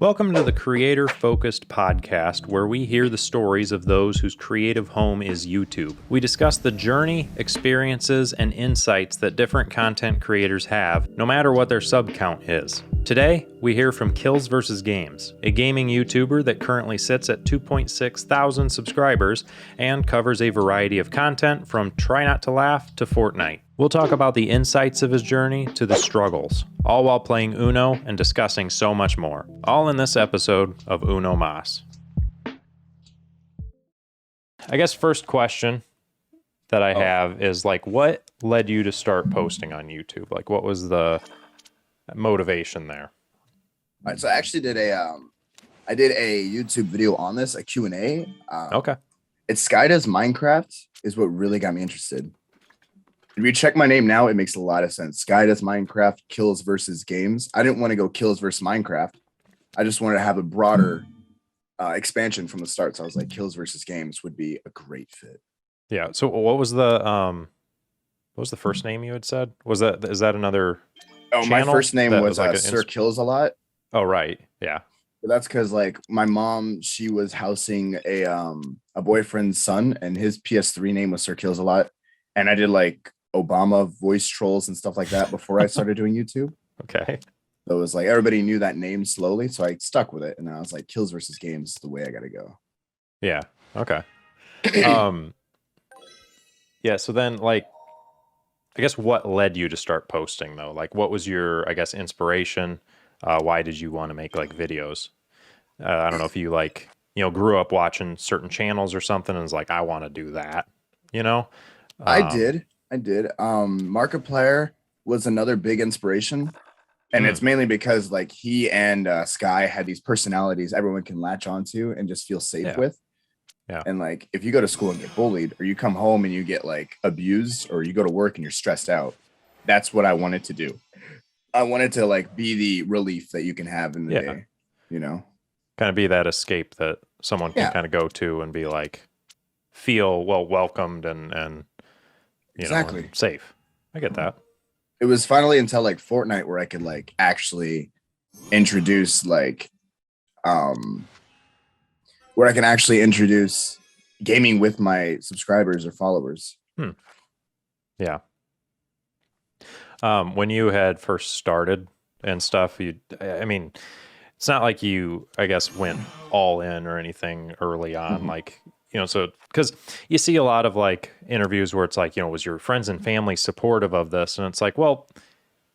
Welcome to the Creator Focused Podcast, where we hear the stories of those whose creative home is YouTube. We discuss the journey, experiences, and insights that different content creators have, no matter what their sub count is. Today, we hear from Kills vs. Games, a gaming YouTuber that currently sits at 2.6 thousand subscribers and covers a variety of content from Try Not to Laugh to Fortnite. We'll talk about the insights of his journey to the struggles, all while playing Uno and discussing so much more. All in this episode of Uno Mas. I guess first question that I have is what led you to start posting on YouTube? Like, what was the motivation there? All right, so I actually did I did a YouTube video on this, a Q&A. Okay. It's Sky Does Minecraft is what really got me interested. If you check my name now, it makes a lot of sense. Sky Does Minecraft, Kills versus Games. I didn't want to go Kills versus Minecraft. I just wanted to have a broader expansion from the start. So I was like, Kills versus Games would be a great fit. Yeah. So what was the first name you had said? Is that another Oh, my channel? first name That was like Sir Kills a Lot. Oh, right. Yeah. But that's because like my mom, she was housing a boyfriend's son, and his PS3 name was Sir Kills a Lot. And I did like Obama voice trolls and stuff like that before I started doing YouTube. Okay. So it was like everybody knew that name slowly, so I stuck with it. And then I was like, Kills versus Games is the way I gotta go. Yeah. Okay. Yeah. So then, I guess what led you to start posting though? Like, what was your, I guess, inspiration? Why did you want to make videos? I don't know if you grew up watching certain channels or something and was like, I want to do that. I did. Markiplier was another big inspiration. And it's mainly because like he and Sky had these personalities everyone can latch onto and just feel safe with. Yeah. And like if you go to school and get bullied, or you come home and you get like abused, or you go to work and you're stressed out, that's what I wanted to do. I wanted to like be the relief that you can have in the day, kind of be that escape that someone can kind of go to and be like, feel welcomed and exactly and safe. I get that. It was finally until like Fortnite where I could like actually introduce where I can actually introduce gaming with my subscribers or followers. Yeah. When you had first started and stuff, it's not like you, I guess, went all in or anything early on, so because you see a lot of interviews where it's was your friends and family supportive of this? And it's like, well,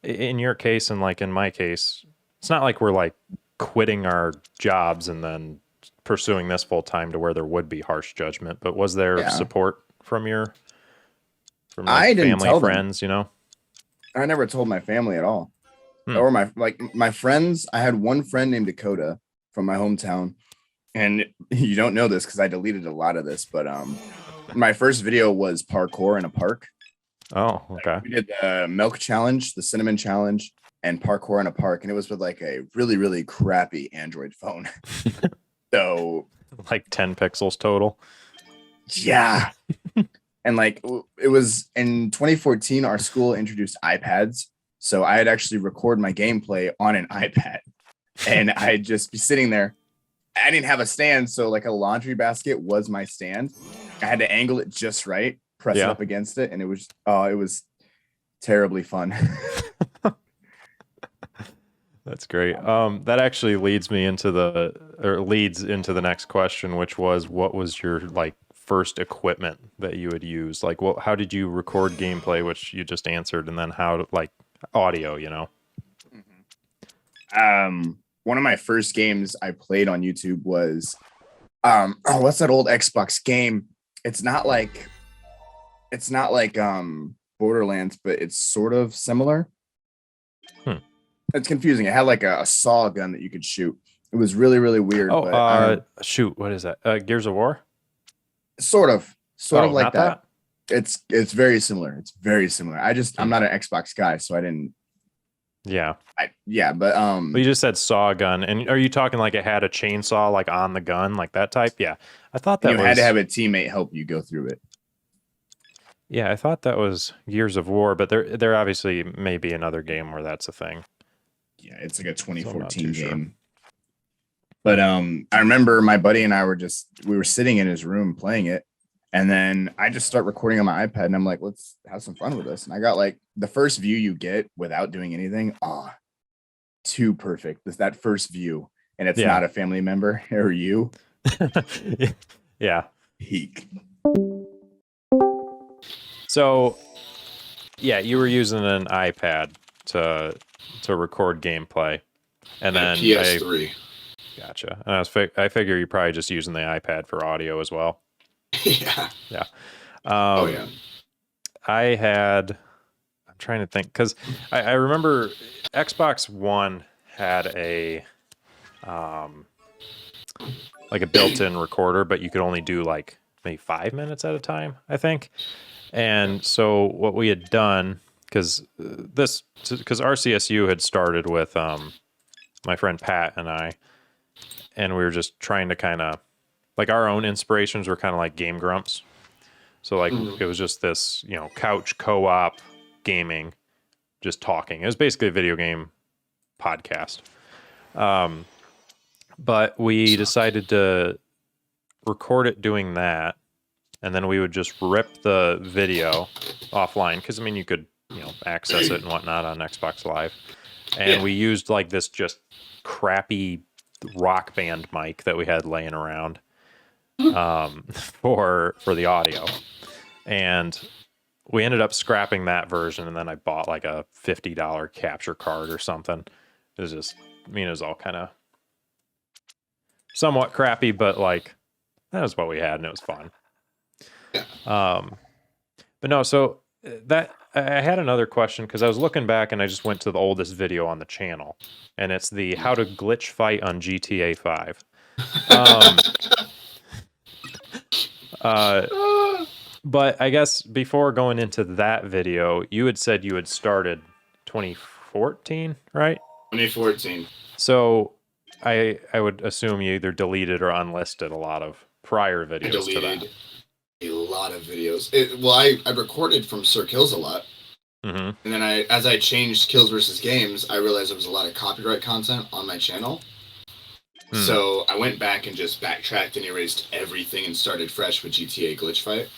in your case and in my case, it's not like we're quitting our jobs and then pursuing this full time to where there would be harsh judgment. But was there support from I didn't family, tell friends, them. I never told my family at all. Hmm. Or my friends. I had one friend named Dakota from my hometown. And you don't know this because I deleted a lot of this, but my first video was parkour in a park. Oh, okay. We did the milk challenge, the cinnamon challenge, and parkour in a park, and it was with a really, really crappy Android phone. So 10 pixels total. Yeah. And it was in 2014, our school introduced iPads. So I had actually record my gameplay on an iPad, and I'd just be sitting there. I didn't have a stand, so a laundry basket was my stand. I had to angle it just right, press it up against it, and it was terribly fun. That's great. That actually leads into the next question, which was, what was your first equipment that you would use? How did you record gameplay, which you just answered, and then how audio? One of my first games I played on YouTube was what's that old Xbox game? It's not like Borderlands, but it's sort of similar. It's confusing. It had a saw gun that you could shoot. It was really, really weird. Shoot, what is that? Gears of War? Sort of like that. that. It's very similar. It's very similar. I'm not an Xbox guy, so I didn't. Yeah. But well, you just said saw gun, and are you talking it had a chainsaw on the gun, that type? Yeah. I thought that had to have a teammate help you go through it. Yeah, I thought that was Gears of War, but there obviously may be another game where that's a thing. Yeah, it's a 2014 game. But I remember my buddy and I we were sitting in his room playing it. And then I just start recording on my iPad and I'm like, let's have some fun with this. And I got like the first view you get without doing anything. Too perfect. It's that first view. And it's not a family member or you. Yeah. Peak. So, yeah, you were using an iPad to record gameplay, and then PS3. Gotcha. And I figure you're probably just using the iPad for audio as well. Yeah. Yeah. Oh yeah. I'm trying to think because I remember Xbox One had a like a built-in recorder, but you could only do like maybe 5 minutes at a time, I think. And so what we had done, because RCSU had started with my friend Pat and I, and we were just trying to kind of like our own inspirations were kind of like Game Grumps. So like it was just this, couch co-op gaming, just talking. It was basically a video game podcast. But we decided to record it doing that, and then we would just rip the video offline because I mean you could access it and whatnot on Xbox Live, and we used like this just crappy Rock Band mic that we had laying around for the audio, and we ended up scrapping that version, and then I bought like a $50 capture card or something. It was just, it was all kind of somewhat crappy, but like that was what we had, and it was fun. But no, so that I had another question because I was looking back and I just went to the oldest video on the channel, and it's the how to glitch fight on GTA 5. But I guess before going into that video, you had said you had started 2014, right? 2014. So I would assume you either deleted or unlisted a lot of prior videos. I deleted a lot of videos. I recorded from Sir Kills a lot. Mm-hmm. And then as I changed Kills versus Games, I realized there was a lot of copyright content on my channel. So I went back and just backtracked and erased everything and started fresh with GTA Glitch Fight.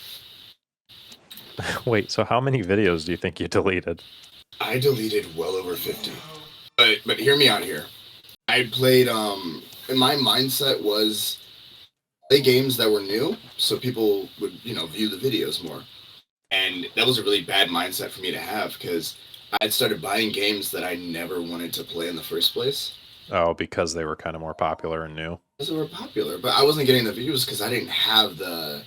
Wait, so how many videos do you think you deleted? I deleted well over 50. But hear me out here. I played, and my mindset was play games that were new so people would, view the videos more. And that was a really bad mindset for me to have because I'd started buying games that I never wanted to play in the first place. Oh, because they were kind of more popular and new? Because they were popular, but I wasn't getting the views because I didn't have the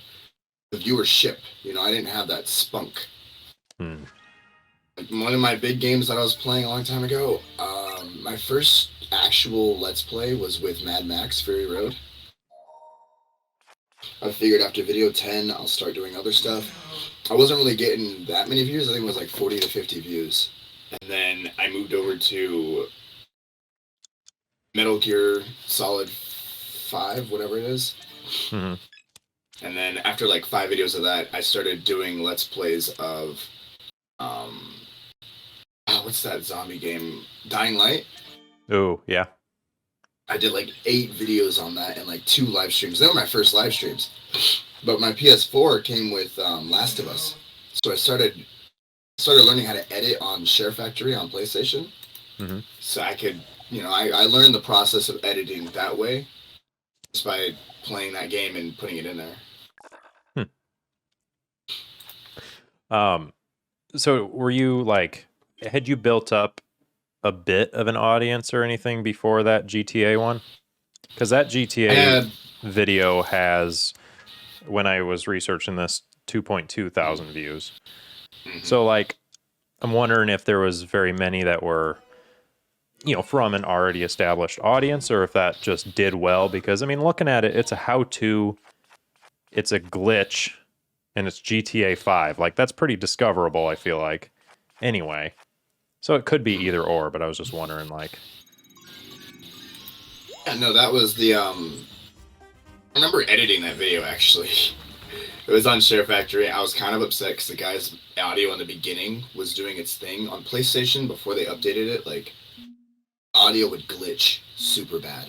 viewership. I didn't have that spunk. Like one of my big games that I was playing a long time ago, my first actual Let's Play was with Mad Max Fury Road. I figured after video 10, I'll start doing other stuff. I wasn't really getting that many views. I think it was like 40 to 50 views. And then I moved over to Metal Gear Solid 5, whatever it is. Mm-hmm. And then after like 5 videos of that, I started doing Let's Plays of, what's that zombie game? Dying Light? Oh, yeah. I did like 8 videos on that and like 2 live streams. They were my first live streams. But my PS4 came with Last of Us. So I started learning how to edit on Share Factory on PlayStation. Mm-hmm. So I could, I learned the process of editing that way just by playing that game and putting it in there. So were you like, had you built up a bit of an audience or anything before that GTA one? Because that GTA video has, when I was researching this, 2.2 thousand views. Mm-hmm. So like, I'm wondering if there was very many that were, from an already established audience, or if that just did well. Because I mean, looking at it, it's a how-to, it's a glitch, and it's GTA 5. Like, that's pretty discoverable, I feel like. Anyway. So it could be either or, but I was just wondering, like... Yeah, no, that was the, I remember editing that video, actually. It was on Share Factory. I was kind of upset because the guy's audio in the beginning was doing its thing. On PlayStation, before they updated it, like, audio would glitch super bad.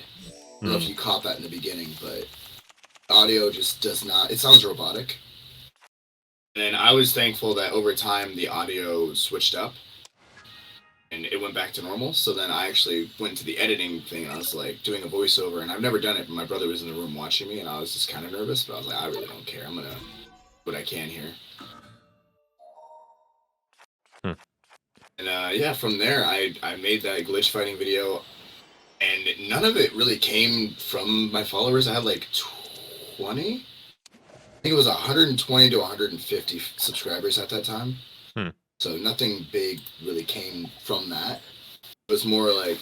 I don't know if you caught that in the beginning, but audio just does not. It sounds robotic. And I was thankful that over time the audio switched up and it went back to normal. So then I actually went to the editing thing. And I was like doing a voiceover, and I've never done it. But my brother was in the room watching me, and I was just kind of nervous. But I was like, I really don't care. I'm gonna do what I can here. And yeah, from there I made that glitch fighting video, and none of it really came from my followers. I had like 20. I think it was 120 to 150 subscribers at that time. So nothing big really came from that. It was more like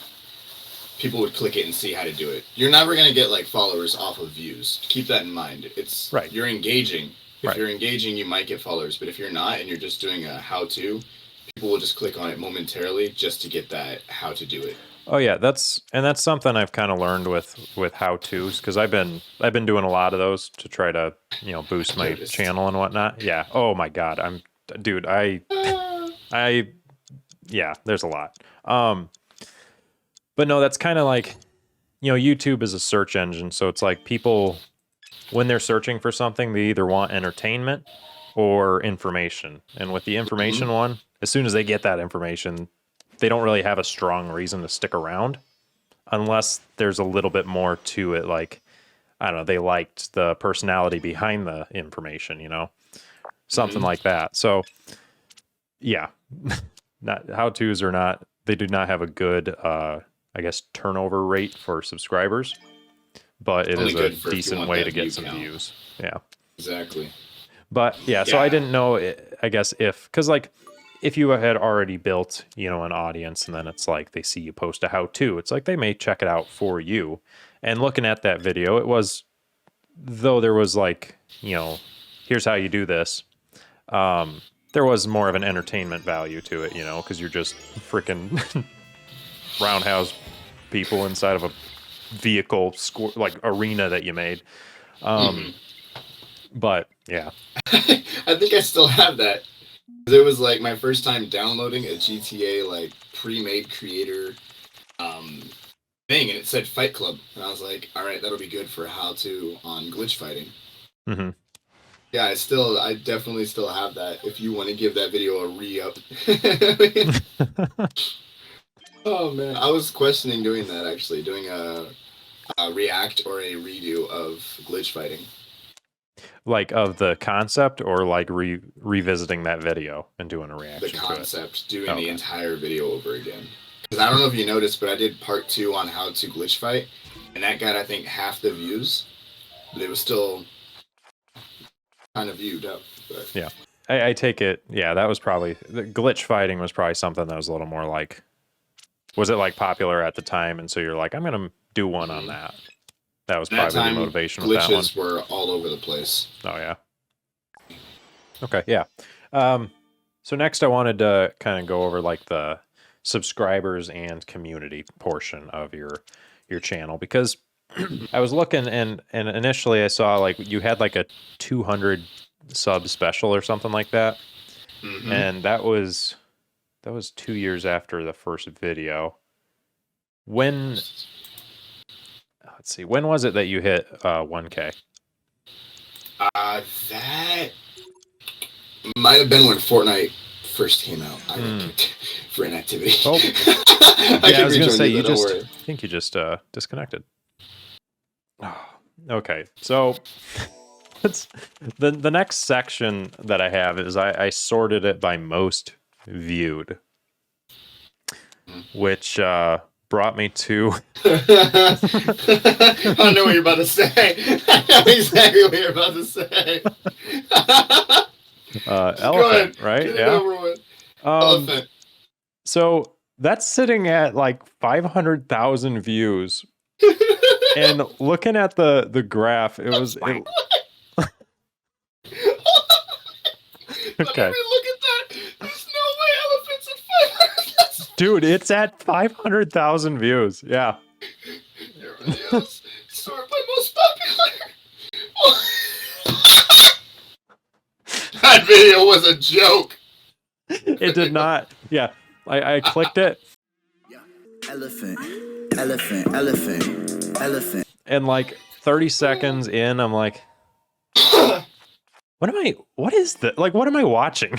people would click it and see how to do it. You're never going to get like followers off of views. Keep that in mind. It's right. You're engaging. If you're engaging, you might get followers. But if you're not and you're just doing a how-to, people will just click on it momentarily just to get that how to do it. Oh yeah, that's something I've kind of learned with how-tos, because I've been doing a lot of those to try to, you know, boost my channel and whatnot. Yeah. Oh my God, yeah, there's a lot. But no, that's kind of like, you know, YouTube is a search engine, so it's like people, when they're searching for something, they either want entertainment or information. And with the information one, as soon as they get that information, they don't really have a strong reason to stick around unless there's a little bit more to it. Like, I don't know, they liked the personality behind the information, you know, something like that. So yeah, not how-tos are not, they do not have a good, I guess, turnover rate for subscribers, but it is a decent way to get some views. Yeah, exactly. But yeah, so I didn't know, I guess, because like, if you had already built, you know, an audience, and then it's like they see you post a how-to, it's like they may check it out for you. And looking at that video, it was, though there was like, you know, here's how you do this, there was more of an entertainment value to it, you know, because you're just freaking roundhouse people inside of a vehicle like arena that you made. But yeah, I think I still have that. It was like my first time downloading a GTA like pre-made creator thing, and it said Fight Club, and I was like, all right, that'll be good for how-to on glitch fighting. Yeah, I definitely still have that. If you want to give that video a re-up. Oh man, I was questioning doing that actually, doing a react or a redo of glitch fighting. Like of the concept, or like revisiting that video and doing a reaction. The concept, doing the entire video over again. Because I don't know if you noticed, but I did part 2 on how to glitch fight, and that got I think half the views, but it was still kind of viewed up. But. Yeah, I take it. Yeah, that was probably, the glitch fighting was probably something that was a little more like, was it like popular at the time, and so you're like, I'm gonna do one on that. That was probably the motivation with that one. Glitches were all over the place. Oh yeah. Okay, yeah. So next I wanted to kind of go over like the subscribers and community portion of your channel, because I was looking, and initially I saw like you had like a 200 sub special or something like that. And that was 2 years after the first video. Let's see, when was it that you hit 1K? That might have been when Fortnite first came out. I got kicked for inactivity. Oh, yeah, I was gonna say, I think you just disconnected. Oh, okay, so it's the next section that I have is I sorted it by most viewed, which brought me to I know what you're about to say. I know exactly what you're about to say. Elephant, right? Yeah. Elephant. So that's sitting at like 500,000 views. And looking at the graph, it was okay. Look at that. There's no way elephants at 500,000. Dude, it's at 500,000 views. Yeah. Sort by most popular. That video was a joke. It did not. Yeah. I clicked it. Elephant, elephant, elephant, elephant. And like 30 seconds in, I'm like, what is that? Like, what am I watching?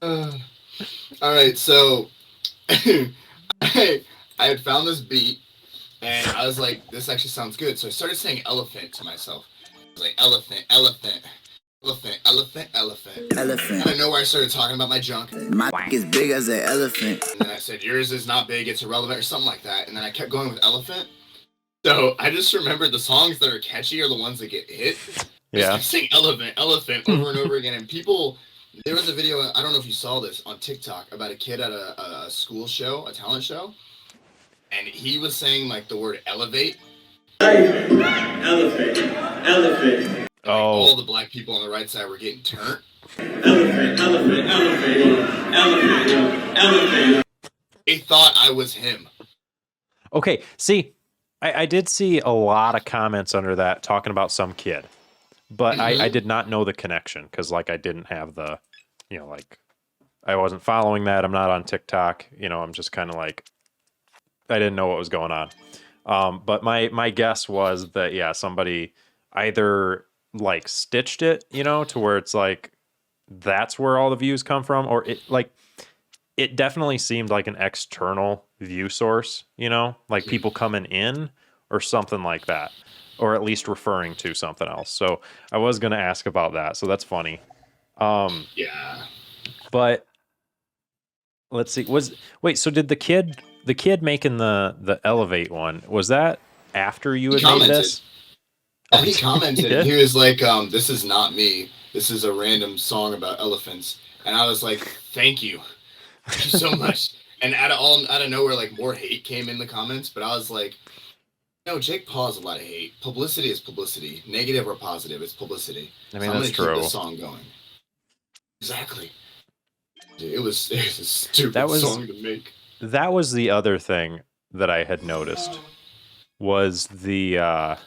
All right, so I had found this beat, and I was like, this actually sounds good. So I started saying elephant to myself. I was like, elephant, elephant, elephant, elephant, elephant. Elephant. Out of nowhere, I started talking about my junk. My is big as an elephant. And then I said, yours is not big, it's irrelevant, or something like that. And then I kept going with elephant. So I just remembered the songs that are catchy are the ones that get hit. Yeah. I saying elephant, elephant over and over again. And people, there was a video, I don't know if you saw this on TikTok, about a kid at a school show, a talent show. And he was saying like the word elevate. Elephant, elephant, Oh, All the black people on the right side were getting turned. elephant, elephant, elephant, elephant, elephant. They thought I was him. okay. See, I did see a lot of comments under that talking about some kid, but I did not know the connection because, like, I didn't have the, like, I wasn't following that. I'm not on TikTok. I'm just kind of like, I didn't know what was going on. But my guess was that, yeah, somebody either like stitched it, to where it's like, that's where all the views come from, or it definitely seemed like an external view source, like people coming in or something like that, or at least referring to something else. So I was going to ask about that. So that's funny. Yeah. But let's see. So did the kid making the elevate one, was that after you had made this? Oh, he commented. He did? He was like, this is not me. This is a random song about elephants. And I was like, thank you. Thank you so much. And out of nowhere, like, more hate came in the comments. But I was like, Jake Paul has a lot of hate. Publicity is publicity. Negative or positive, it's publicity. I mean, so I'm that's gonna true. keep this song going. Exactly. Dude, it was a stupid That was- song to make. That was the other thing that I had noticed was the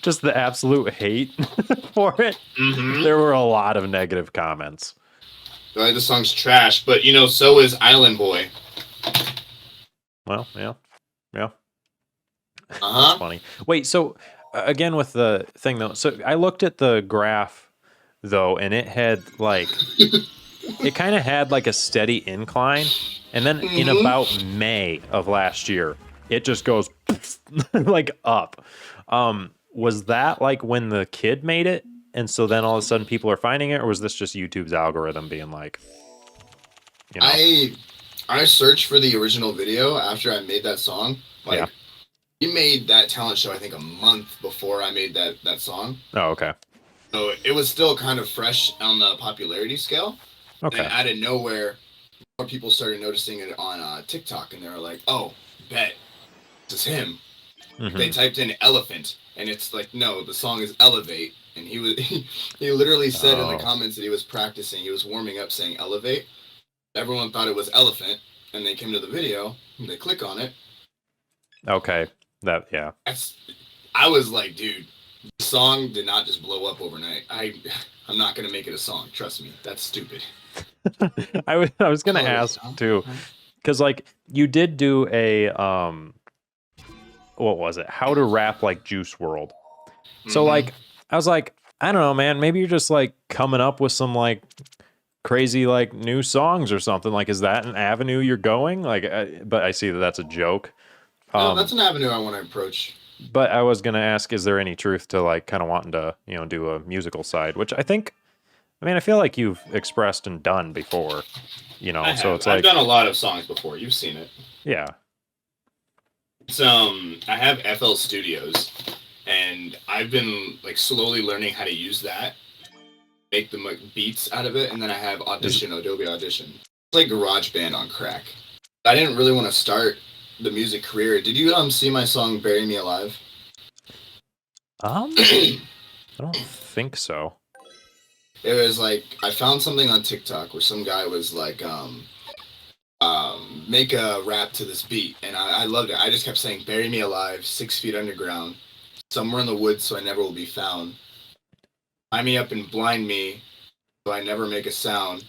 just the absolute hate for it. Mm-hmm. There were a lot of negative comments. The song's trash, but so is Island Boy. Well, yeah. Uh-huh. Funny. Wait, so again with the thing though, so I looked at the graph though, and it had like it kind of had like a steady incline, and then in about May of last year, it just goes like up. Was that like when the kid made it, and so then all of a sudden people are finding it, or was this just YouTube's algorithm being like, I searched for the original video after I made that song. Like, Yeah. He made that talent show, I think, a month before I made that song. Oh, okay. So it was still kind of fresh on the popularity scale. Okay. And out of nowhere, more people started noticing it on TikTok, and they were like, oh, bet, this is him. Mhm. They typed in elephant, and it's like, no, the song is elevate. And he literally said in Oh. the comments that he was practicing, he was warming up saying elevate. Everyone thought it was elephant, and they came to the video, and they click on it. Okay. Yeah. I was like, dude, the song did not just blow up overnight. I'm not gonna make it a song. Trust me, that's stupid. I was gonna Oh, ask yeah. too, because like you did do a what was it? How to rap like Juice World. So Mhm. like I was like, I don't know, man. Maybe you're just like coming up with some like crazy like new songs or something. Like, is that an avenue you're going? Like, but I see that that's a joke. No, that's an avenue I want to approach. But I was gonna ask, is there any truth to like kind of wanting to do a musical side? Which I feel like you've expressed and done before. So it's like I've done a lot of songs before. You've seen it. yeah. It's I have FL Studios, and I've been like slowly learning how to use that, make the beats out of it, and then I have Adobe Audition. It's like GarageBand on crack. I didn't really want to start the music career. Did you see my song "Bury Me Alive"? I don't think so. It was like I found something on TikTok where some guy was like, make a rap to this beat, and I loved it. I just kept saying, "Bury me alive, 6 feet underground, somewhere in the woods, so I never will be found. Tie me up and blind me, so I never make a sound."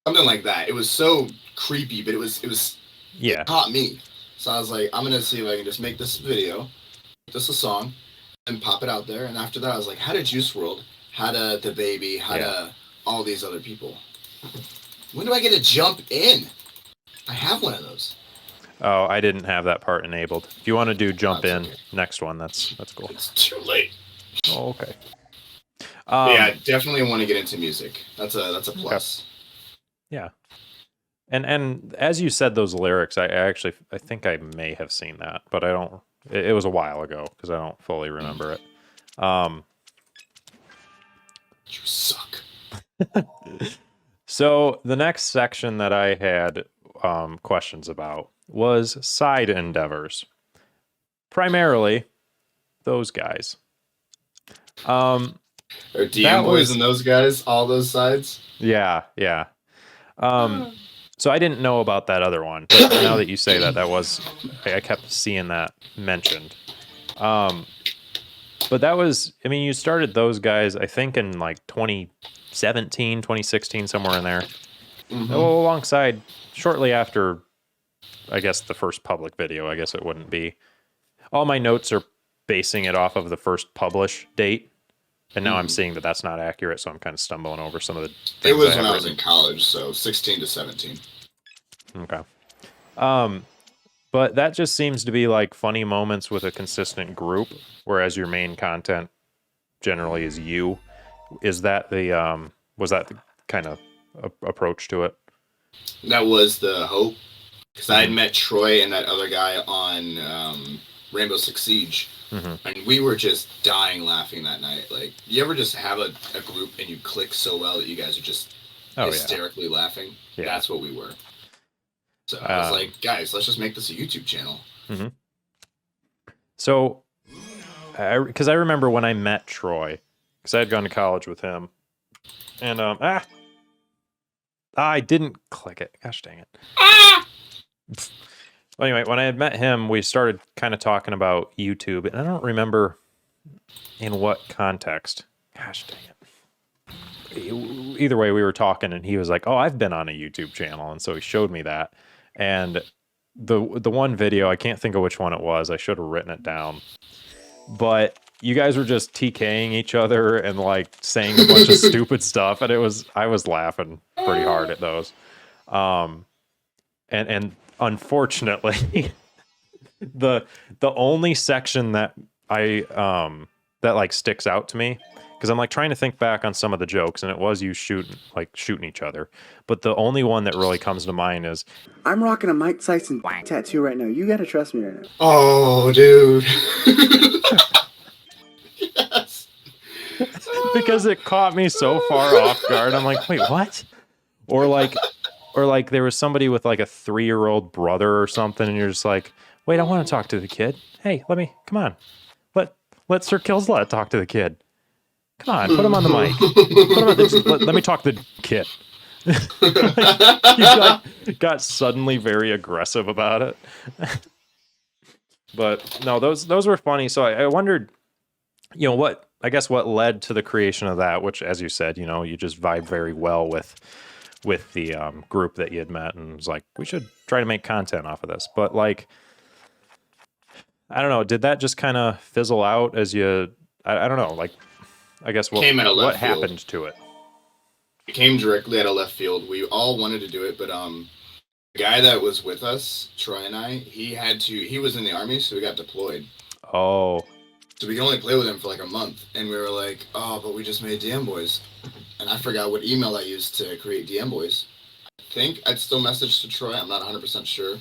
Something like that. It was so creepy, but it Yeah. caught me. So I was like, I'm gonna see if I can just make this video, just a song, and pop it out there. And after that, I was like, how to Juice World, how to The Baby, how to all these other people. When do I get to jump in? I have one of those. Oh, I didn't have that part enabled. If you want to do jump That's in, okay. next one, that's cool. It's too late. Oh, okay. Yeah, definitely want to get into music. That's a plus. Okay. Yeah. And as you said those lyrics, I think I may have seen that, but I don't. It was a while ago because I don't fully remember it. You suck. So the next section that I had questions about was side endeavors. Primarily, those guys. Or DM boys and those guys, all those sides. Yeah. So I didn't know about that other one. But now that you say that, I kept seeing that mentioned. But that was, I mean, you started those guys, I think in like 2017, 2016, somewhere in there. Mm-hmm. Alongside, shortly after, I guess, the first public video, I guess it wouldn't be. All my notes are basing it off of the first publish date. And now I'm seeing that that's not accurate, so I'm kind of stumbling over some of the things. It was when I was in college, so 16 to 17. Okay. But that just seems to be like funny moments with a consistent group, whereas your main content generally is you. Is that the was that the kind of approach to it? That was the hope, because I had met Troy and that other guy on Rainbow Six Siege, and we were just dying laughing that night. Like, you ever just have a group and you click so well that you guys are just hysterically laughing? Yeah. That's what we were. So I was like, guys, let's just make this a YouTube channel. So, because I remember when I met Troy, because I had gone to college with him, and I didn't click it. Gosh dang it. Well, anyway, when I had met him, we started kind of talking about YouTube, and I don't remember in what context. Gosh dang it. Either way, we were talking, and he was like, "Oh, I've been on a YouTube channel," and so he showed me that. And the one video, I can't think of which one it was. I should have written it down. But you guys were just TKing each other and like saying a bunch of stupid stuff, and I was laughing pretty hard at those. And unfortunately, the only section that that like sticks out to me, because I'm like trying to think back on some of the jokes, and it was you shooting each other. But the only one that really comes to mind is, I'm rocking a Mike Tyson tattoo right now. You gotta trust me right now. Oh, dude. Yes. because it caught me so far off guard. I'm like, wait, what? Or like there was somebody with like a 3-year-old brother or something, and you're just like, wait, I want to talk to the kid. Hey, come on. Let Sir Killslet talk to the kid. Come on, put him on the mic. Let me talk to the kid. You got suddenly very aggressive about it. But no, those were funny. So I wondered, what led to the creation of that, which, as you said, you just vibe very well with the group that you had met, and was like, we should try to make content off of this. But like, I don't know, did that just kind of fizzle out as you, I don't know, like, I guess what happened to it? It came directly out of left field. We all wanted to do it, but the guy that was with us, Troy and I, he was in the army, so he got deployed. Oh. So we could only play with him for like a month, and we were like, oh, but we just made DM Boys. And I forgot what email I used to create DM Boys. I think I'd still message to Troy, I'm not 100% sure.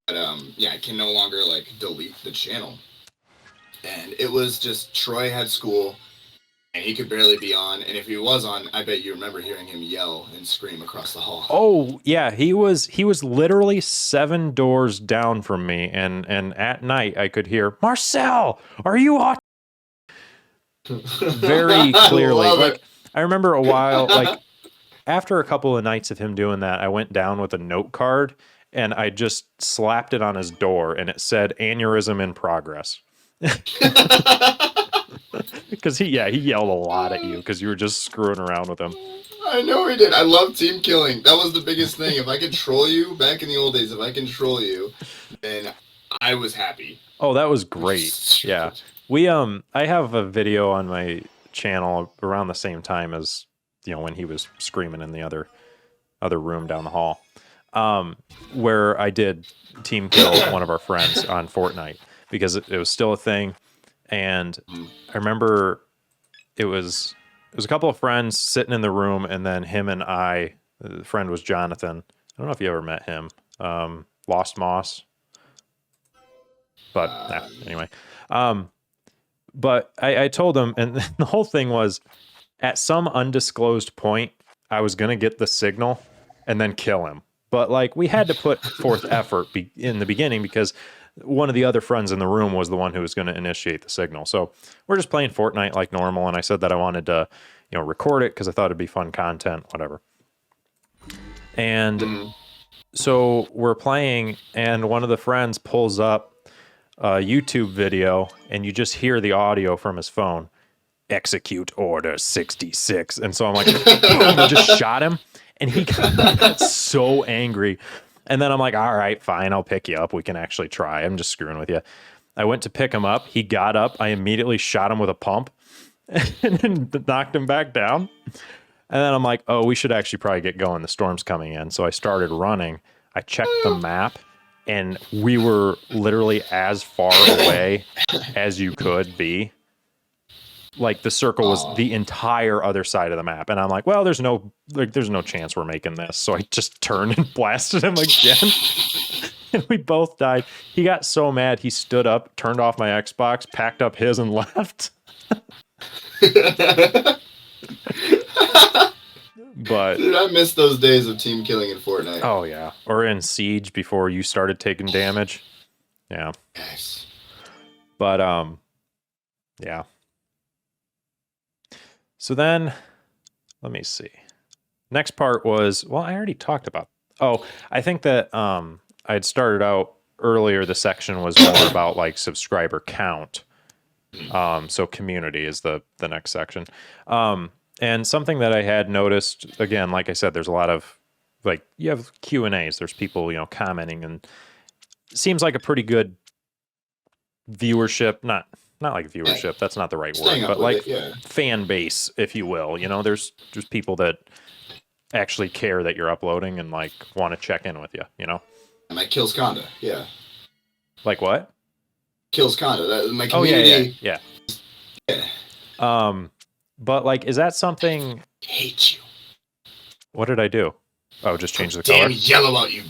But I can no longer like delete the channel. And it was just Troy had school, and he could barely be on. And if he was on, I bet you remember hearing him yell and scream across the hall. Oh yeah, he was literally 7 doors down from me, and at night I could hear, Marcial, are you on? Very clearly. I remember a while, like after a couple of nights of him doing that, I went down with a note card and I just slapped it on his door, and it said aneurysm in progress. Because he yelled a lot at you because you were just screwing around with him. I know he did. I love team killing. That was the biggest thing. If I could troll you back in the old days, then I was happy. Oh, that was great. Yeah. We I have a video on my channel around the same time as, you know, when he was screaming in the other room down the hall. Where I did team kill one of our friends on Fortnite because it was still a thing. And I remember it was a couple of friends sitting in the room, and then him and I, the friend was Jonathan. I don't know if you ever met him. Lost Moss. But anyway. But I told him, and the whole thing was, at some undisclosed point, I was going to get the signal and then kill him. But like, we had to put forth effort in the beginning because one of the other friends in the room was the one who was going to initiate the signal. So we're just playing Fortnite like normal. And I said that I wanted to, you know, record it because I thought it'd be fun content, whatever. And so we're playing, and one of the friends pulls up a YouTube video, and you just hear the audio from his phone. Execute order 66. And so I'm like, boom, I just shot him, and he got so angry. And then I'm like, all right, fine, I'll pick you up. We can actually try. I'm just screwing with you. I went to pick him up. He got up. I immediately shot him with a pump and then knocked him back down. And then I'm like, oh, we should actually probably get going. The storm's coming in. So I started running. I checked the map, and we were literally as far away as you could be. Like, the circle was the entire other side of the map. And I'm like, well, there's no chance we're making this. So I just turned and blasted him again. And we both died. He got so mad, he stood up, turned off my Xbox, packed up his, and left. But dude, I miss those days of team killing in Fortnite. Oh yeah, or in Siege before you started taking damage. Yeah. Yes. But yeah. So then, let me see. Next part was, well, I already talked about. Oh, I think that I had started out earlier. The section was more about like subscriber count. So community is the next section. And something that I had noticed, again, like I said, there's a lot of, like, you have Q&As. There's people, you know, commenting, and it seems like a pretty good viewership. Not like viewership. That's not the right word, but like fan base, if you will. You know, there's just people that actually care that you're uploading and like want to check in with you. You know, and like Kills Conda, yeah. Like what? Kills Conda. My community. Oh yeah. But like, is that something? I hate you. What did I do? Oh, just change the damn color. Yellow out, you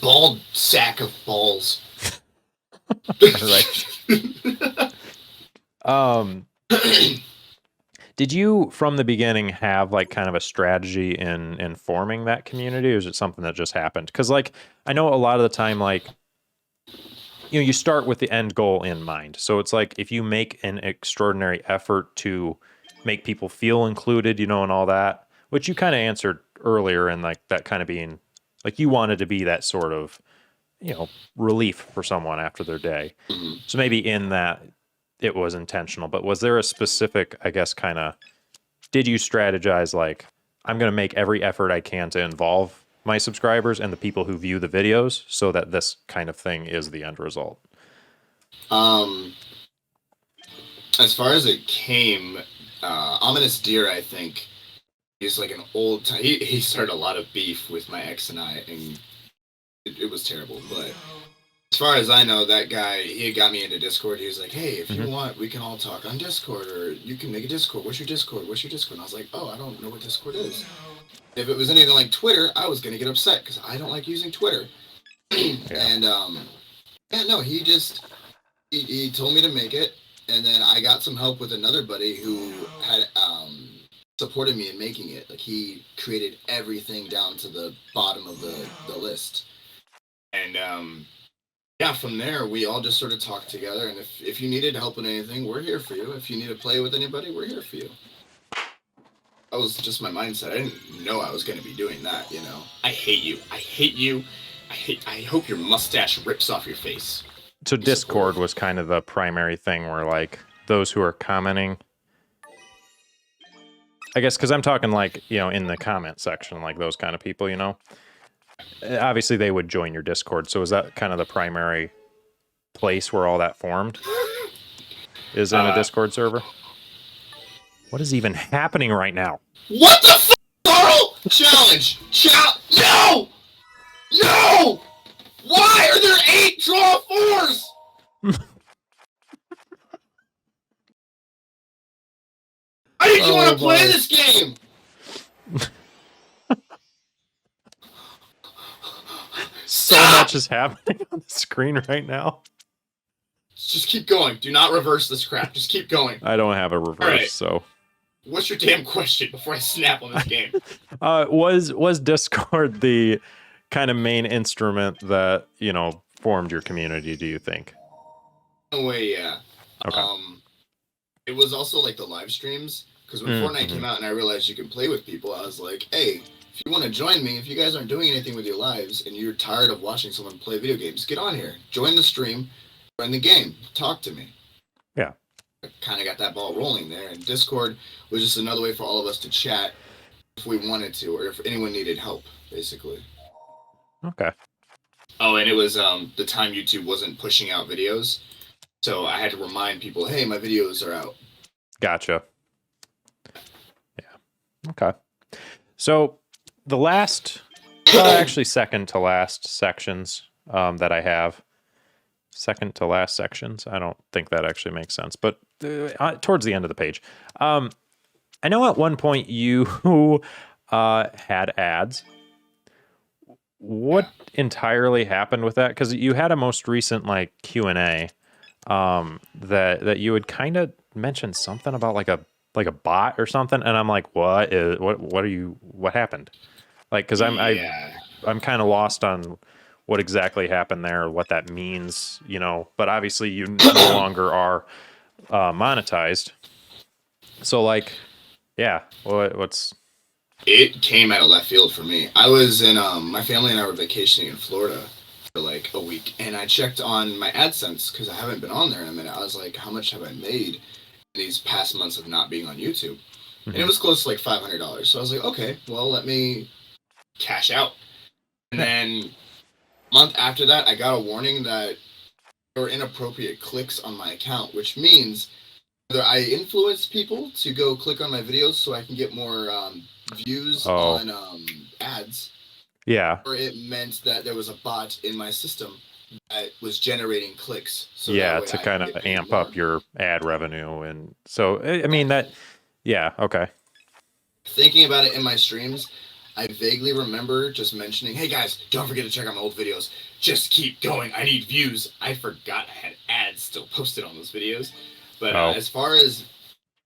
bald sack of balls. Right. Did you from the beginning have like kind of a strategy in forming that community, or is it something that just happened? Because like, I know a lot of the time, like, you know, you start with the end goal in mind. So it's like, if you make an extraordinary effort to make people feel included, you know, and all that, which you kind of answered earlier, and like that kind of being like, you wanted to be that sort of, you know, relief for someone after their day. So maybe in that it was intentional, but was there a specific, I guess, kind of, did you strategize like, I'm going to make every effort I can to involve my subscribers and the people who view the videos so that this kind of thing is the end result? As far as it came, Ominous Deer, I think, is like an old time. He started a lot of beef with my ex and I, and it was terrible. But as far as I know, that guy, he had got me into Discord. He was like, hey, if you want, we can all talk on Discord, or you can make a Discord. What's your Discord? What's your Discord? And I was like, oh, I don't know what Discord is. If it was anything like Twitter, I was going to get upset because I don't like using Twitter. And, yeah, no, he just, he told me to make it. And then I got some help with another buddy who had supported me in making it. Like, he created everything down to the bottom of the list. And, yeah, from there, we all just sort of talked together. And if you needed help with anything, we're here for you. If you need to play with anybody, we're here for you. That was just my mindset. I didn't know I was going to be doing that, you know. I hate you. I hate you. I hope your mustache rips off your face. So Discord was kind of the primary thing where, like, those who are commenting, I guess, because I'm talking, like, you know, in the comment section, like those kind of people, you know, obviously they would join your Discord. So is that kind of the primary place where all that formed is in a Discord server. What is even happening right now? What the f***, Carl? Challenge! No! No! Why are there 8 draw 4s? Why did you want to play this game? So much is happening on the screen right now. Just keep going. Do not reverse this crap. Just keep going. I don't have a reverse, so. What's your damn question before I snap on this game? Was Discord the kind of main instrument that, you know, formed your community, do you think? No way, yeah. Okay. It was also like the live streams, because when Fortnite came out and I realized you can play with people, I was like, hey, if you want to join me, if you guys aren't doing anything with your lives and you're tired of watching someone play video games, get on here, join the stream, join the game, talk to me. Yeah. I kind of got that ball rolling there, and Discord was just another way for all of us to chat if we wanted to, or if anyone needed help, basically. Okay. Oh, and it was the time YouTube wasn't pushing out videos, so I had to remind people, hey, my videos are out. Gotcha. Yeah. Okay. So the last, actually second to last sections that I have, second to last sections, I don't think that actually makes sense, but towards the end of the page. I know at one point you had ads. What entirely happened with that? Because you had a most recent like Q&A that you had kind of mentioned something about like a bot or something, and I'm like, what happened? Like, because I'm kind of lost on what exactly happened there, what that means, you know. But obviously, you no longer are monetized. So, like, yeah, what's It came out of left field for me. I was in my family and I were vacationing in Florida for like a week, and I checked on my AdSense because I haven't been on there in a minute. I was like, how much have I made in these past months of not being on YouTube? And it was close to like $500. So I was like, okay, well, let me cash out. And then a month after that, I got a warning that there were inappropriate clicks on my account, which means either I influence people to go click on my videos so I can get more views on ads. Yeah. Or it meant that there was a bot in my system that was generating clicks. So yeah, to kind of amp up your ad revenue. And so, I mean, that, yeah, okay. Thinking about it in my streams, I vaguely remember just mentioning, hey guys, don't forget to check out my old videos. Just keep going. I need views. I forgot I had ads still posted on those videos. But as far as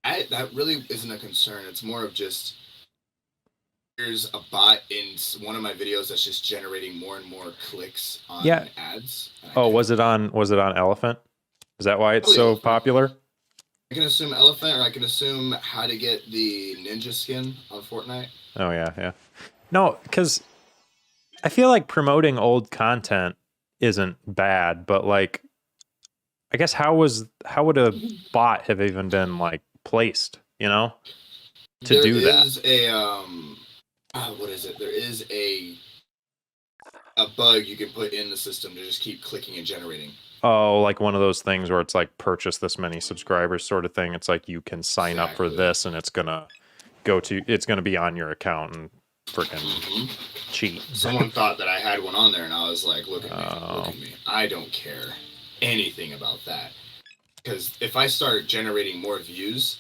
that really isn't a concern. It's more of just there's a bot in one of my videos that's just generating more and more clicks on ads. Oh, was it on Elephant? Is that why it's so Elephant. popular? I can assume Elephant, or I can assume how to get the ninja skin on Fortnite. Oh yeah. No, because I feel like promoting old content isn't bad, but like, I guess how would a bot have even been like placed, you know, to do that? There is a what is it? There is a bug you can put in the system to just keep clicking and generating. Oh, like one of those things where it's like purchase this many subscribers sort of thing. It's like you can sign up for this and it's gonna be on your account and freaking cheat. Someone thought that I had one on there, and I was like, look at me. I don't care anything about that. Because if I start generating more views,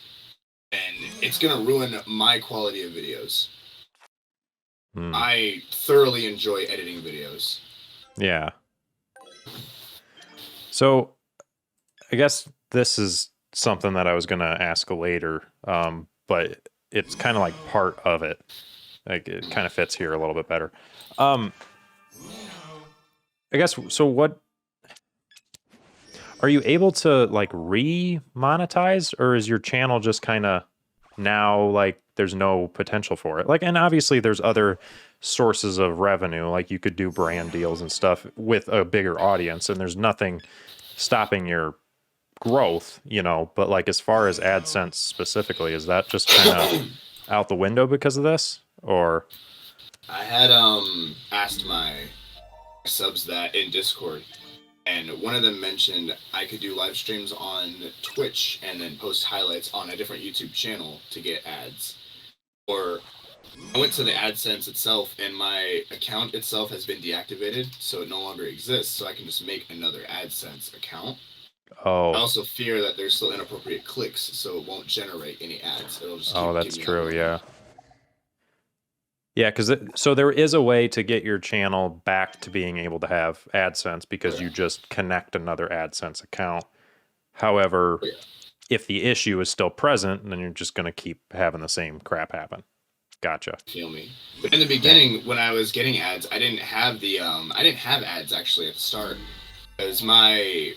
then it's gonna ruin my quality of videos. I thoroughly enjoy editing videos. Yeah. So I guess this is something that I was going to ask later, but it's kind of like part of it. Like it kind of fits here a little bit better. I guess, so what, are you able to like re-monetize, or is your channel just kind of now like there's no potential for it? Like, and obviously there's other sources of revenue, like you could do brand deals and stuff with a bigger audience, and there's nothing stopping your growth, you know, but like as far as AdSense specifically, is that just kind of out the window because of this? Or I had asked my subs that in Discord, And one of them mentioned I could do live streams on Twitch and then post highlights on a different YouTube channel to get ads. Or I went to the AdSense itself, and my account itself has been deactivated, so it no longer exists. So I can just make another AdSense account. I Oh, also fear that there's still inappropriate clicks, so it won't generate any ads. It'll just oh, keep that's giving me true. that Yeah. Yeah, because so there is a way to get your channel back to being able to have AdSense because you just connect another AdSense account. However, Yeah. if the issue is still present, then you're just going to keep having the same crap happen. Gotcha. Feel me? But in the beginning, when I was getting ads, I didn't have the I didn't have ads actually at the start, because my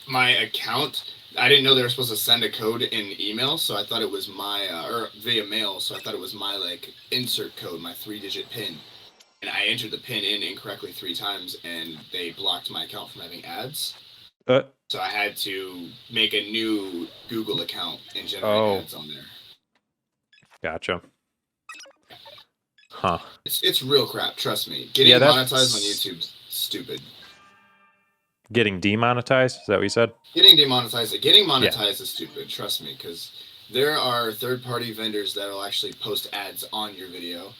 account, I didn't know they were supposed to send a code in email, so I thought it was my or via mail, so I thought it was my like insert code, my 3-digit PIN, and I entered the PIN in incorrectly 3 times, and they blocked my account from having ads. Uh, So I had to make a new Google account and generate ads on there. Gotcha. Huh. It's real crap, trust me. Getting monetized on YouTube's stupid. Getting demonetized? Is that what you said? Getting monetized is stupid, trust me, because there are third-party vendors that will actually post ads on your video.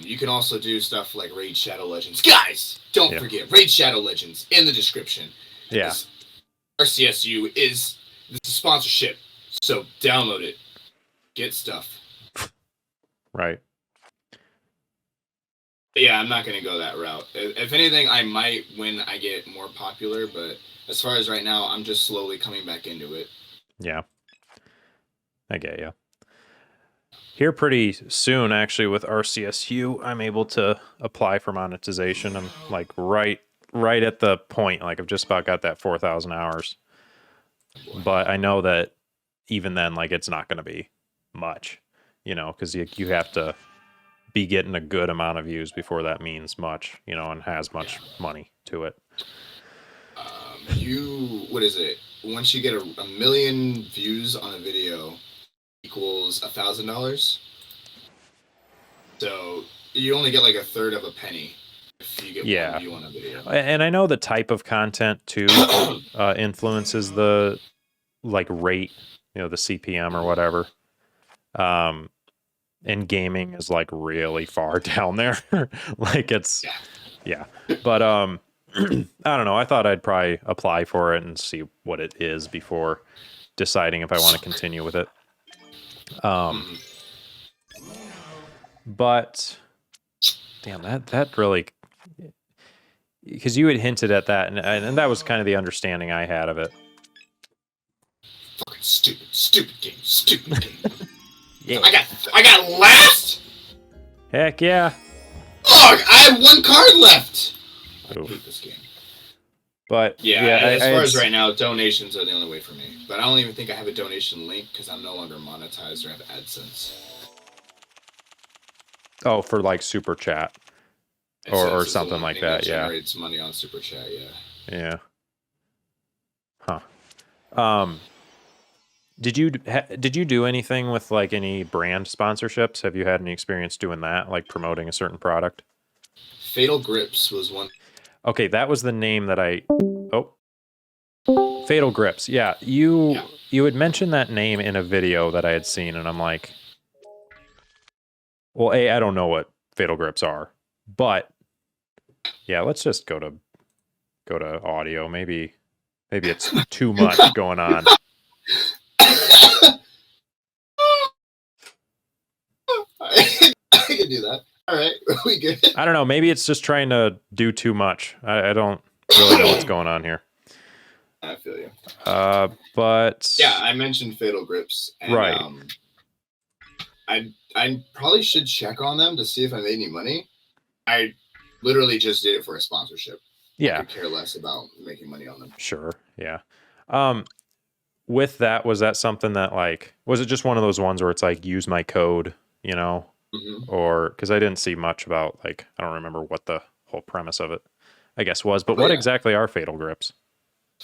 You can also do stuff like Raid Shadow Legends. Guys, don't forget, Raid Shadow Legends in the description. Yeah. RCSU is the sponsorship, so download it. Get stuff. Right. But yeah, I'm not going to go that route. If anything, I might when I get more popular, but as far as right now, I'm just slowly coming back into it. Yeah. I get you. Here pretty soon, actually, with RCSU, I'm able to apply for monetization. I'm like right at the point. Like I've just about got that 4,000 hours. But I know that even then, like it's not going to be much, you know, because you have to be getting a good amount of views before that means much, you know, and has much money to it. What is it? Once you get a million views on a video equals $1,000. So you only get like a third of a penny if you get one view on a video. And I know the type of content too influences the like rate, you know, the CPM or whatever. And gaming is like really far down there. Like it's but I don't know, I thought I'd probably apply for it and see what it is before deciding if I want to continue with it. But damn, that really, because you had hinted at that, and that was kind of the understanding I had of it. Fucking stupid game. Yeah. I got last. Heck yeah. Fuck, I have 1 card left. Oof. I hate this game. But as far as right now, donations are the only way for me. But I don't even think I have a donation link because I'm no longer monetized or have AdSense. Oh, for like super chat or something like that. Yeah. Generates money on super chat. Yeah. Huh. Did you do anything with like any brand sponsorships? Have you had any experience doing that, like promoting a certain product? Fatal Grips was one. Okay, that was the name that Fatal Grips. Yeah, you had mentioned that name in a video that I had seen, and I'm like, well, I don't know what Fatal Grips are, but yeah, let's just go to audio. Maybe it's too much going on. I can do that. All right, we good? I don't know. Maybe it's just trying to do too much. I don't really know what's going on here. I feel you. But yeah, I mentioned Fatal Grips. And, right. I probably should check on them to see if I made any money. I literally just did it for a sponsorship. Yeah. I could care less about making money on them. Sure. Yeah. With that, was that something that like, was it just one of those ones where it's like, use my code, you know, or because I didn't see much about like, I don't remember what the whole premise of it, I guess was, but what exactly are Fatal Grips?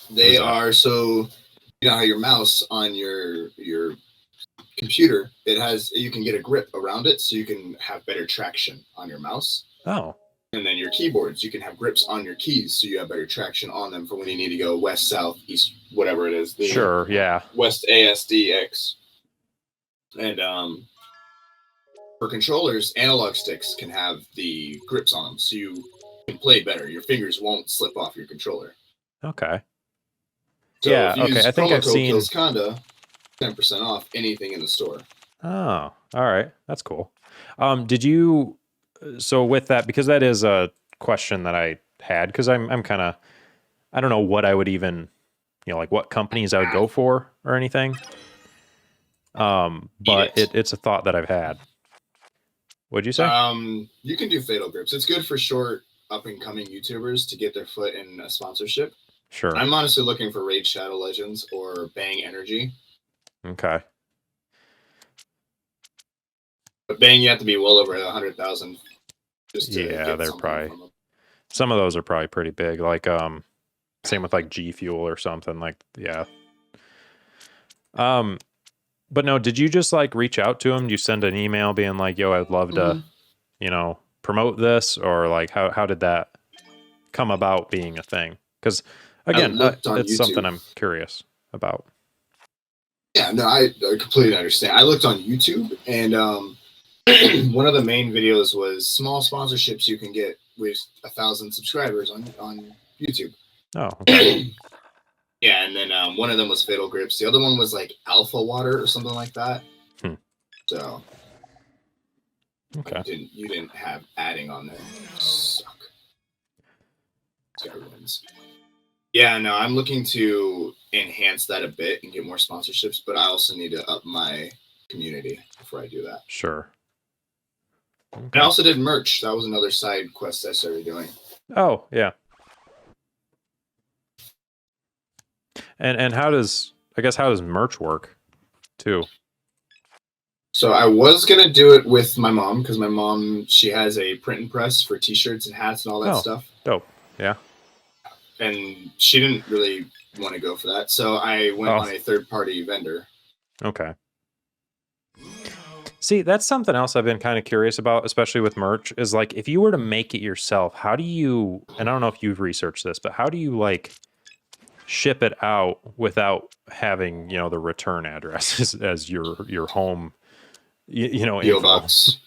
They are, so you know how your mouse on your computer, it has, you can get a grip around it so you can have better traction on your mouse. Oh. And then your keyboards, you can have grips on your keys, so you have better traction on them for when you need to go west, south, east, whatever it is. Sure, yeah. West ASDX. And for controllers, analog sticks can have the grips on them, so you can play better. Your fingers won't slip off your controller. Okay. So Yeah, if you okay. use I think promo I've code seen KillsKonda, 10% off anything in the store. Oh, all right. That's cool. Did you, so with that, because that is a question that I had, because I'm kind of, I don't know what I would even, like what companies I would go for or anything. But it's a thought that I've had. What'd you say? You can do Fatal Grips. It's good for short up-and-coming YouTubers to get their foot in a sponsorship. Sure. I'm honestly looking for Raid Shadow Legends or Bang Energy. Okay. But Bang, you have to be well over 100,000. Yeah, they're probably, some of those are probably pretty big. Like, same with like G Fuel or something like, yeah. But no, did you just like reach out to him? Did you send an email being like, yo, I'd love to, promote this? Or like, how did that come about being a thing? Because again, it's YouTube. something I'm curious about. Yeah, no, I completely understand. I looked on YouTube, and one of the main videos was small sponsorships you can get with 1,000 subscribers on YouTube. Oh, okay. Yeah, and then one of them was Fatal Grips. The other one was like Alpha Water or something like that. So, okay, you didn't have adding on there. Suck. Wins. Yeah, no, I'm looking to enhance that a bit and get more sponsorships, but I also need to up my community before I do that. Sure. Okay. And I also did merch. That was another side quest I started doing. Oh, yeah. And how does merch work too? So I was gonna do it with my mom, because my mom, she has a print and press for t-shirts and hats and all that stuff. Dope. Yeah. And she didn't really want to go for that, so I went on a third-party vendor. Okay. See, that's something else I've been kind of curious about, especially with merch, is like if you were to make it yourself, how do you, and I don't know if you've researched this, but how do you like ship it out without having, the return address as your home, PO box.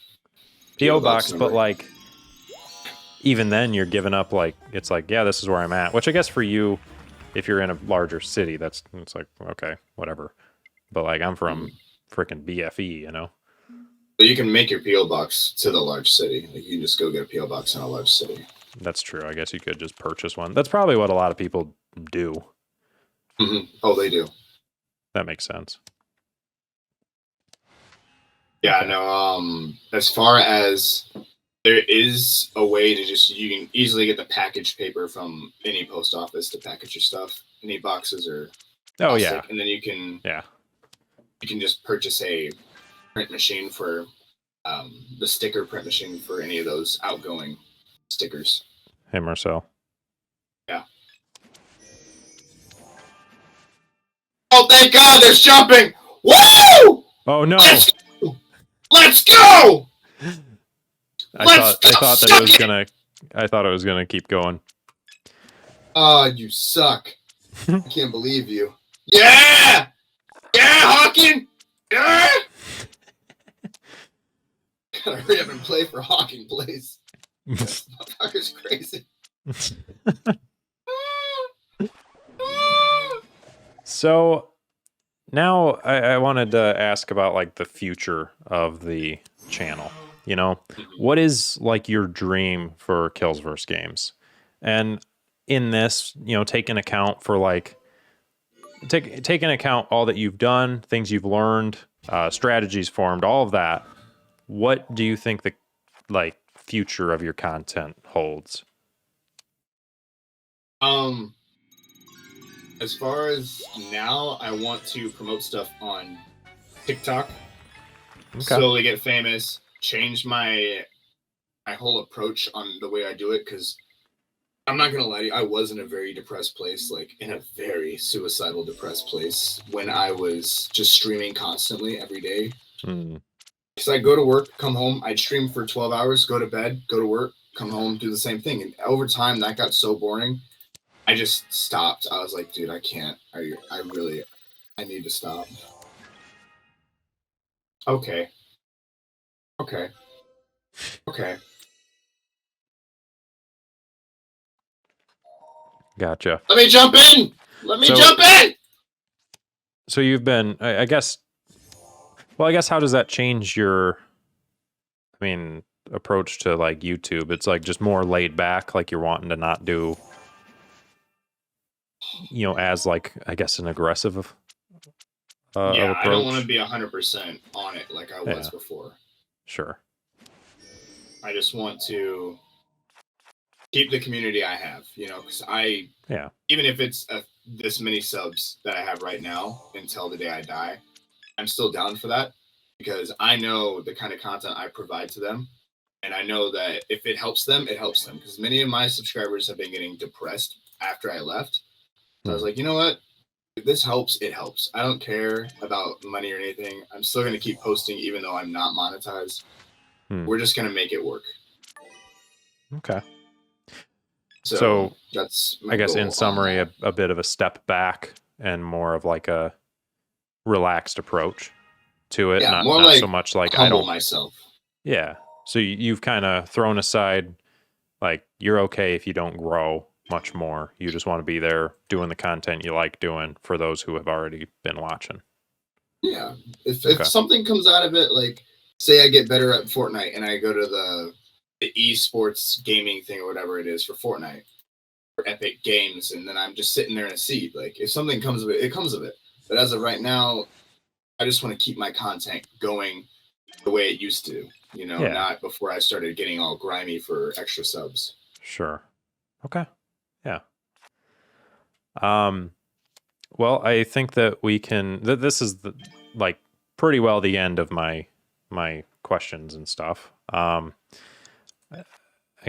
PO box, but like even then you're giving up like, it's like, yeah, this is where I'm at, which I guess for you, if you're in a larger city, it's like, okay, whatever. But like I'm from freaking BFE, But you can make your PO box to the large city. Like you can just go get a PO box in a large city. That's true. I guess you could just purchase one. That's probably what a lot of people do. Oh, they do. That makes sense. Yeah, no, as far as there is a way to you can easily get the packaged paper from any post office to package your stuff, any boxes or plastic, yeah. and then you can just purchase a print machine for the sticker print machine for any of those outgoing stickers. Hey, Marcel. Yeah. Oh, thank God, there's jumping! Woo! Oh no! Let's go! I thought it was gonna keep going. Oh, you suck. I can't believe you. Yeah! Yeah, Hawking! Yeah! Gotta hurry up and play for Hawking, please. This motherfucker's crazy. So now I wanted to ask about like the future of the channel. What is like your dream for Kills vs. Games? And in this, taking account for like taking account all that you've done, things you've learned, strategies formed, all of that. What do you think the like future of your content holds? As far as now, I want to promote stuff on TikTok. Okay. Slowly get famous, change my whole approach on the way I do it, because I'm not gonna lie to you, I was in a very depressed place, like in a very suicidal depressed place when I was just streaming constantly every day. Because I'd go to work, come home, I'd stream for 12 hours, go to bed, go to work, come home, do the same thing. And over time, that got so boring. I just stopped. I was like, dude, I can't. I need to stop. Okay. Okay. Okay. Gotcha. Let me jump in. Let me jump in. So you've been, I guess. Well, I guess how does that change your, I mean, approach to like YouTube? It's like just more laid back, like you're wanting to not do, you know, as like I guess an aggressive. Yeah, I don't want approach. to be 100% on it like I was before. Sure. I just want to keep the community I have, you know, because even if it's this many subs that I have right now until the day I die, I'm still down for that because I know the kind of content I provide to them. And I know that if it helps them, it helps them. Because many of my subscribers have been getting depressed after I left. So I was like, you know what? If this helps, it helps. I don't care about money or anything. I'm still going to keep posting even though I'm not monetized. We're just going to make it work. Okay. So that's my I guess goal in summary, a bit of a step back and more of like a relaxed approach to it. Yeah, not so much like I don't myself. Yeah. So you've kind of thrown aside, like, you're okay if you don't grow much more. You just want to be there doing the content you like doing for those who have already been watching. Yeah. If something comes out of it, like, say I get better at Fortnite and I go to the esports gaming thing or whatever it is for Fortnite or Epic Games, and then I'm just sitting there in a seat. Like, if something comes of it, it comes of it. But as of right now, I just want to keep my content going the way it used to, you know, not before I started getting all grimy for extra subs. Sure. Okay. Yeah. Well, I think that we can, this is like pretty well the end of my questions and stuff. I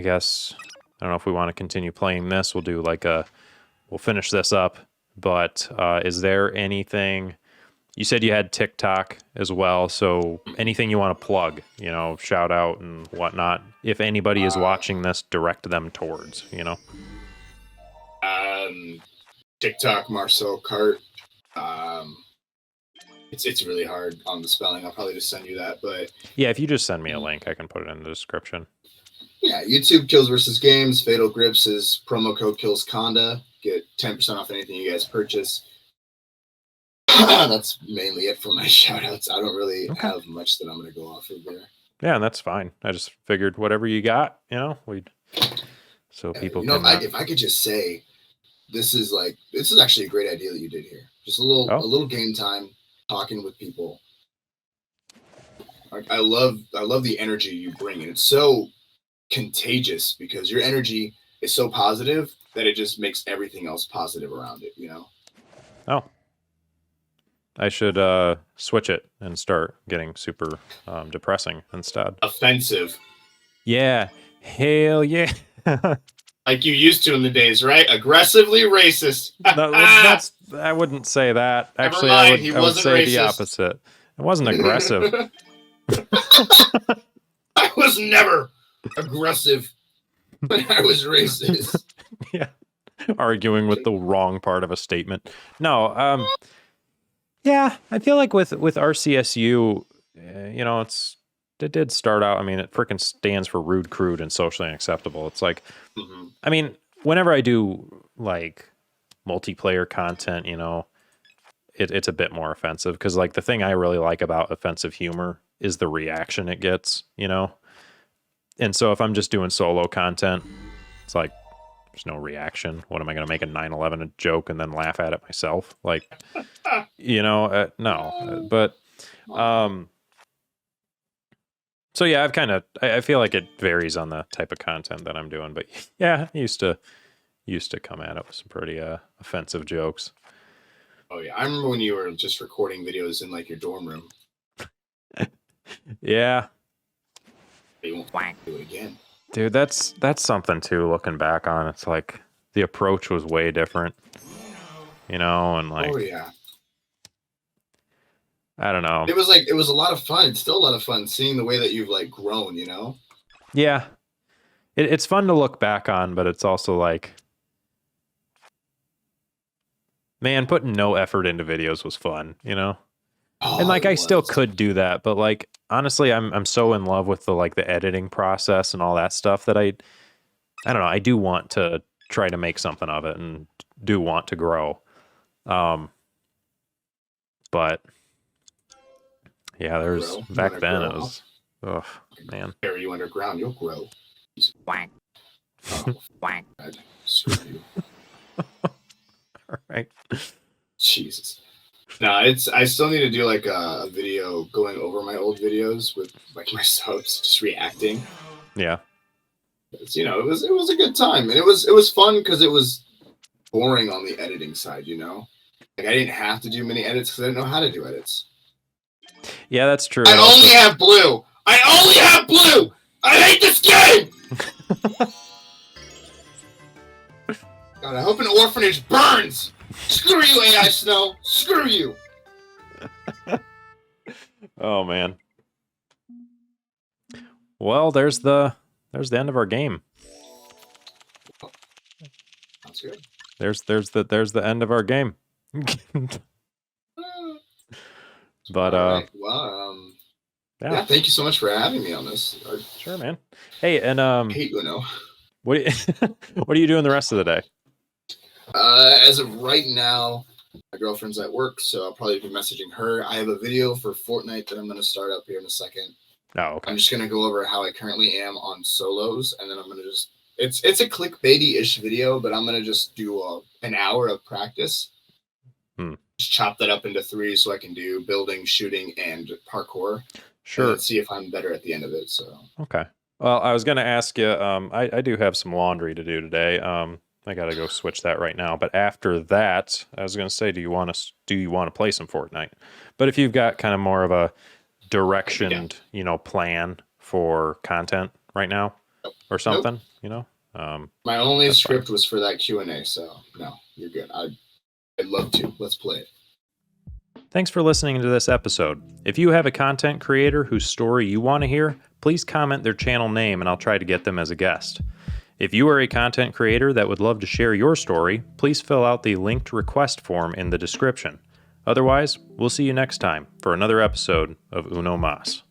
guess, I don't know if we want to continue playing this. We'll do like we'll finish this up, but is there anything, you said you had TikTok as well, so anything you want to plug, you know, shout out and whatnot, if anybody is watching this, direct them towards, you know? TikTok, Marcial Cart. It's really hard on the spelling. I'll probably just send you that, but yeah, if you just send me a link, I can put it in the description. Yeah, YouTube Kills versus Games. Fatal Grips is promo code Kills Conda. Get 10% off anything you guys purchase. That's mainly it for my shout outs. I don't really have much that I'm going to go off of there. Yeah, and that's fine. I just figured whatever you got, you know, so people can. If I could just say, this is actually a great idea that you did here. Just a little game time, talking with people. Like, I love the energy you bring, and it's so contagious because your energy is so positive that it just makes everything else positive around it, you know? Oh. I should switch it and start getting super depressing instead. Offensive. Yeah. Hell yeah. Like you used to in the days, right? Aggressively racist. I wouldn't say that. Actually, I would say the opposite. It wasn't aggressive. I was never aggressive when I was racist. Yeah. Arguing with the wrong part of a statement. No, yeah, I feel like with RCSU, you know, it did start out, I mean, it freaking stands for rude, crude, and socially unacceptable. It's like, I mean, whenever I do like multiplayer content, you know, it's a bit more offensive because like the thing I really like about offensive humor is the reaction it gets, you know? And so if I'm just doing solo content, it's like, there's no reaction. What am I going to make a 9/11 a joke and then laugh at it myself? Like, you know, no. But, so yeah, I feel like it varies on the type of content that I'm doing. But yeah, I used to come at it with some pretty offensive jokes. Oh yeah, I remember when you were just recording videos in like your dorm room. Yeah. You won't do it again. Dude, that's something too, looking back on. It's like the approach was way different, you know, and like, oh yeah, I don't know. it was a lot of fun. It's still a lot of fun seeing the way that you've like grown, you know? Yeah. it's fun to look back on, but it's also like, man, putting no effort into videos was fun, you know? Oh, And like, it I still was. could do that, but like, honestly, I'm so in love with the editing process and all that stuff that I don't know. I do want to try to make something of it and do want to grow. But yeah, there's Grow? You back wanna then grow, it was, oh man. Bury you underground, you'll grow. Oh, God. Screw you. All right. Jesus. No, I still need to do like a video going over my old videos with like my subs just reacting. Yeah. It's, you know, it was a good time, and it was fun because it was boring on the editing side. You know, like I didn't have to do many edits because I didn't know how to do edits. Yeah, that's true. I And also, only have blue. I only have blue. I hate this game. God, I hope an orphanage burns. Screw you, AI Snow. Screw you. oh man. Well, there's the end of our game. That's good. There's the end of our game. But All right. Well, yeah, yeah. Thank you so much for having me on this. I sure, man. Hey, and hate Uno. what what are you doing the rest of the day? As of right now, my girlfriend's at work, so I'll probably be messaging her. I have a video for Fortnite that I'm going to start up here in a second. Oh, okay. I'm just going to go over how I currently am on solos, and then I'm going to just it's a clickbaity-ish video, but I'm going to just do an hour of practice. Just chop that up into 3 so I can do building, shooting, and parkour. Sure. And see if I'm better at the end of it. So Okay. Well, I was going to ask you. I do have some laundry to do today. I got to go switch that right now. But after that, I was going to say, do you want to play some Fortnite? But if you've got kind of more of a directioned, plan for content right now or something, my only script was for that Q&A. So no, you're good. I'd love to. Let's play it. Thanks for listening to this episode. If you have a content creator whose story you want to hear, please comment their channel name and I'll try to get them as a guest. If you are a content creator that would love to share your story, please fill out the linked request form in the description. Otherwise, we'll see you next time for another episode of Uno Mas.